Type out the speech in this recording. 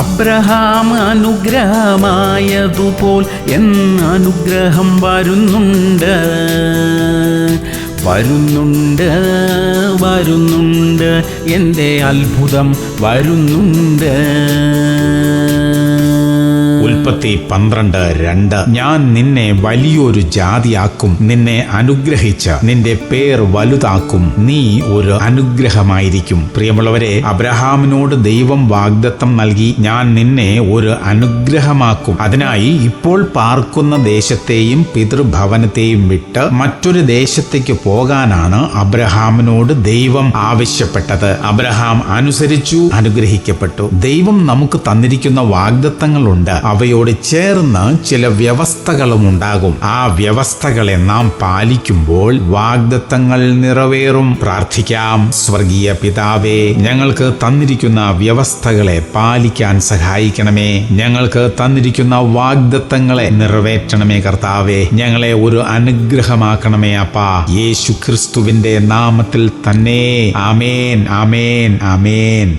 Abraham അനുഗ്രഹമായതുപോൽ എന്നനുഗ്രഹം വരുന്നുണ്ട് വരുന്നുണ്ട് വരുന്നുണ്ട് എൻ്റെ അത്ഭുതം വരുന്നുണ്ട്. ഉൽപ്പത്തി 12:2 ഞാൻ നിന്നെ വലിയൊരു ജാതിയാക്കും, നിന്നെ അനുഗ്രഹിച്ച് നിന്റെ പേർ വലുതാക്കും, നീ ഒരു അനുഗ്രഹമായിരിക്കും. പ്രിയമുള്ളവരെ, അബ്രഹാമിനോട് ദൈവം വാഗ്ദത്തം നൽകി, ഞാൻ നിന്നെ ഒരു അനുഗ്രഹമാക്കും. അതിനായി ഇപ്പോൾ പാർക്കുന്ന ദേശത്തെയും പിതൃഭവനത്തെയും വിട്ട് മറ്റൊരു ദേശത്തേക്ക് പോകാനാണ് അബ്രഹാമിനോട് ദൈവം ആവശ്യപ്പെട്ടത്. അബ്രഹാം അനുസരിച്ചു, അനുഗ്രഹിക്കപ്പെട്ടു. ദൈവം നമുക്ക് തന്നിരിക്കുന്ന വാഗ്ദത്തങ്ങളുണ്ട്. അവയോട് ചേർന്ന് ചില വ്യവസ്ഥകളും ഉണ്ടാകും. ആ വ്യവസ്ഥകളെ നാം പാലിക്കുമ്പോൾ വാഗ്ദത്തങ്ങൾ നിറവേറും. പ്രാർത്ഥിക്കാം. സ്വർഗീയ പിതാവേ, ഞങ്ങൾക്ക് തന്നിരിക്കുന്ന വ്യവസ്ഥകളെ പാലിക്കാൻ സഹായിക്കണമേ. ഞങ്ങൾക്ക് തന്നിരിക്കുന്ന വാഗ്ദത്തങ്ങളെ നിറവേറ്റണമേ കർത്താവേ. ഞങ്ങളെ ഒരു അനുഗ്രഹമാക്കണമേ അപ്പാ. യേശു ക്രിസ്തുവിന്റെ നാമത്തിൽ തന്നെ. ആമേൻ, ആമേൻ, ആമേൻ.